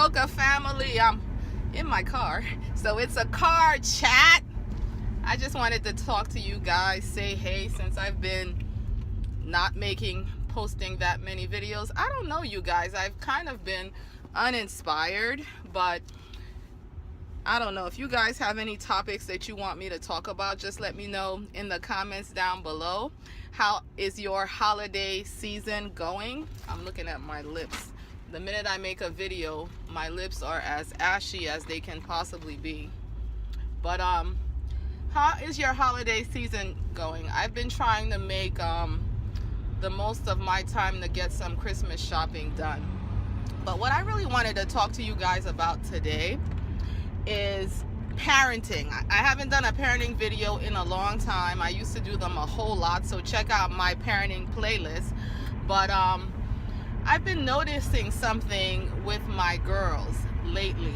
Mocha family. I'm in my car, so it's a car chat. I just wanted to talk to you guys, say hey, since I've been not posting that many videos. I don't know, you guys, I've kind of been uninspired, but I don't know. If you guys have any topics that you want me to talk about, just let me know in the comments down below. How is your holiday season going? I'm looking at my lips. The minute I make a video, my lips are as ashy as they can possibly be. But how is your holiday season going? I've been trying to make the most of my time to get some Christmas shopping done. But what I really wanted to talk to you guys about today is parenting. I haven't done a parenting video in a long time. I used to do them a whole lot, so check out my parenting playlist. But I've been noticing something with my girls lately.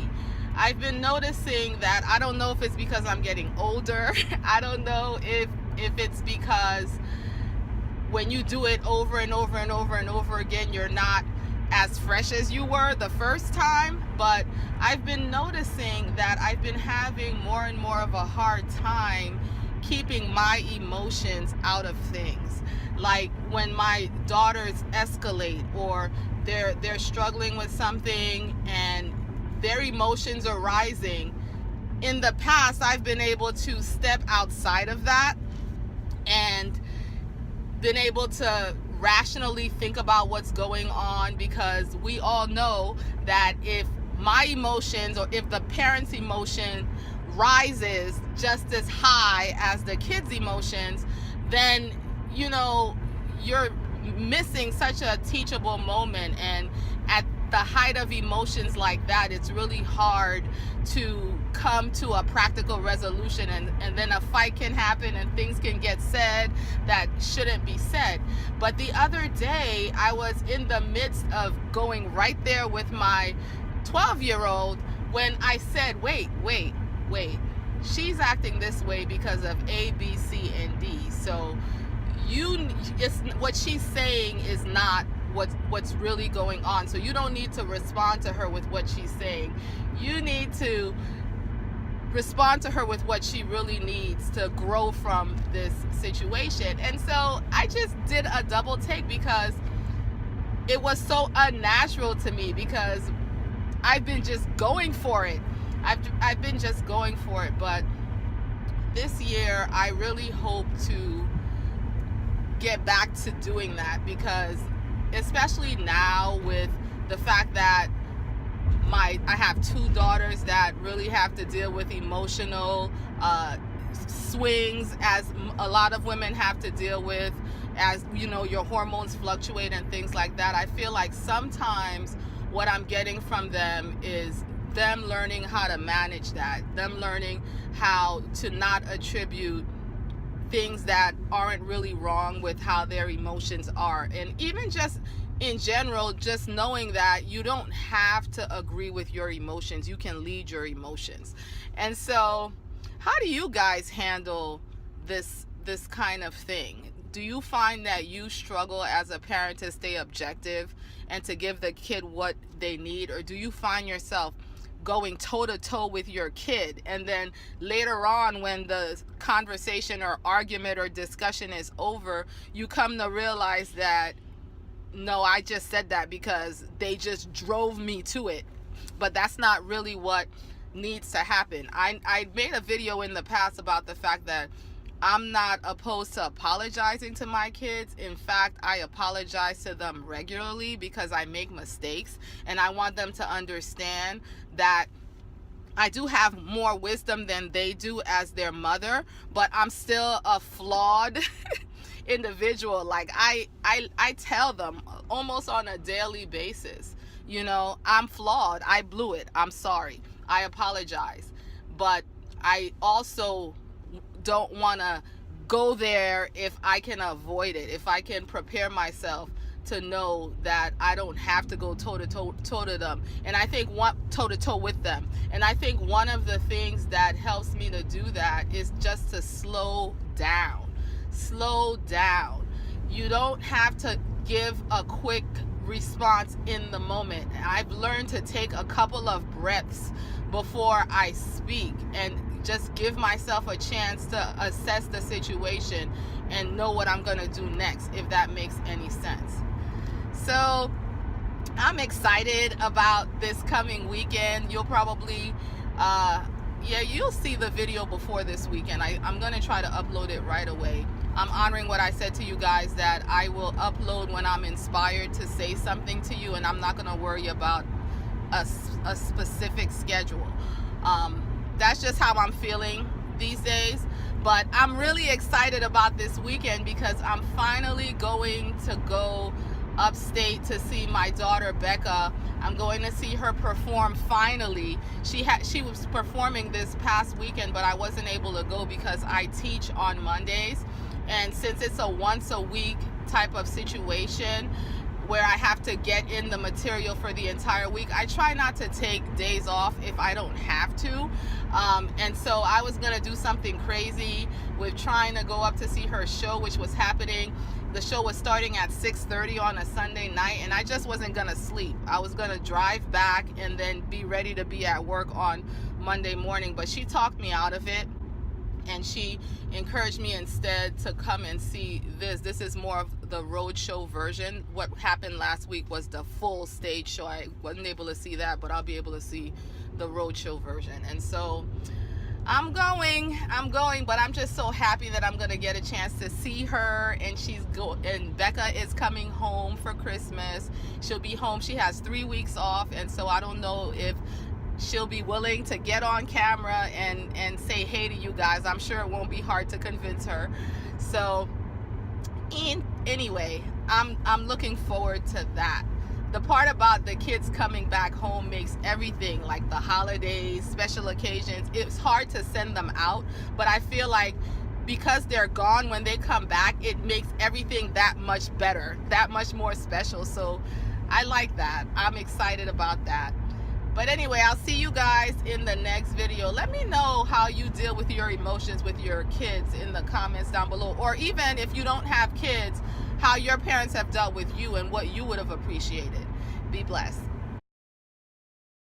I've been noticing that, I don't know if it's because I'm getting older. I don't know if it's because when you do it over and over and over and over again, you're not as fresh as you were the first time. But I've been noticing that I've been having more and more of a hard time keeping my emotions out of things. Like when my daughters escalate, or they're struggling with something and their emotions are rising. In the past, I've been able to step outside of that and been able to rationally think about what's going on, because we all know that if my emotions, or if the parent's emotion rises just as high as the kid's emotions, then you're missing such a teachable moment. And at the height of emotions like that, it's really hard to come to a practical resolution, and then a fight can happen and things can get said that shouldn't be said. But the other day, I was in the midst of going right there with my 12-year-old when I said, wait, she's acting this way because of A, B, C, and D. So what she's saying is not what's really going on. So you don't need to respond to her with what she's saying. You need to respond to her with what she really needs to grow from this situation. And so I just did a double take, because it was so unnatural to me, because I've been just going for it. I've been just going for it. But this year, I really hope to get back to doing that, because especially now with the fact that I have two daughters that really have to deal with emotional swings, as a lot of women have to deal with, as your hormones fluctuate and things like that. I feel like sometimes what I'm getting from them is them learning how to manage that, them learning how to not attribute things that aren't really wrong with how their emotions are. And even just in general, just knowing that you don't have to agree with your emotions. You can lead your emotions. And so how do you guys handle this kind of thing? Do you find that you struggle as a parent to stay objective and to give the kid what they need? Or do you find yourself going toe-to-toe with your kid, and then later on, when the conversation or argument or discussion is over, you come to realize that, no, I just said that because they just drove me to it, but that's not really what needs to happen. I made a video in the past about the fact that I'm not opposed to apologizing to my kids. In fact, I apologize to them regularly because I make mistakes, and I want them to understand that I do have more wisdom than they do as their mother, but I'm still a flawed individual. Like I tell them almost on a daily basis, I'm flawed. I blew it. I'm sorry. I apologize. But I also don't want to go there if I can avoid it, if I can prepare myself to know that I don't have to go toe-to-toe to them, and I think toe-to-toe with them. And I think one of the things that helps me to do that is just to slow down. You don't have to give a quick response in the moment. I've learned to take a couple of breaths before I speak and just give myself a chance to assess the situation and know what I'm gonna do next, if that makes any sense. So I'm excited about this coming weekend. You'll probably you'll see the video before this weekend. I'm gonna try to upload it right away. I'm honoring what I said to you guys, that I will upload when I'm inspired to say something to you, and I'm not gonna worry about a specific schedule. That's just how I'm feeling these days. But I'm really excited about this weekend because I'm finally going to go upstate to see my daughter Becca. I'm going to see her perform finally. She was performing this past weekend, but I wasn't able to go because I teach on Mondays, and since it's a once a week type of situation where I have to get in the material for the entire week, I try not to take days off if I don't have to. And so I was gonna do something crazy with trying to go up to see her show, which was happening. The show was starting at 6:30 on a Sunday night, and I just wasn't gonna sleep. I was gonna drive back and then be ready to be at work on Monday morning, but she talked me out of it, and she encouraged me instead to come and see this. This is more of the road show version. What happened last week was the full stage show. I wasn't able to see that, but I'll be able to see the road show version. And so I'm going, but I'm just so happy that I'm gonna get a chance to see her. And and Becca is coming home for Christmas. She'll be home. She has 3 weeks off, and so I don't know if she'll be willing to get on camera and say hey to you guys. I'm sure it won't be hard to convince her. So anyway, I'm looking forward to that. The part about the kids coming back home makes everything, like the holidays, special occasions, it's hard to send them out, but I feel like because they're gone, when they come back, it makes everything that much better, that much more special. So I like that. I'm excited about that. But anyway, I'll see you guys in the next video. Let me know how you deal with your emotions with your kids in the comments down below. Or even if you don't have kids, how your parents have dealt with you and what you would have appreciated. Be blessed.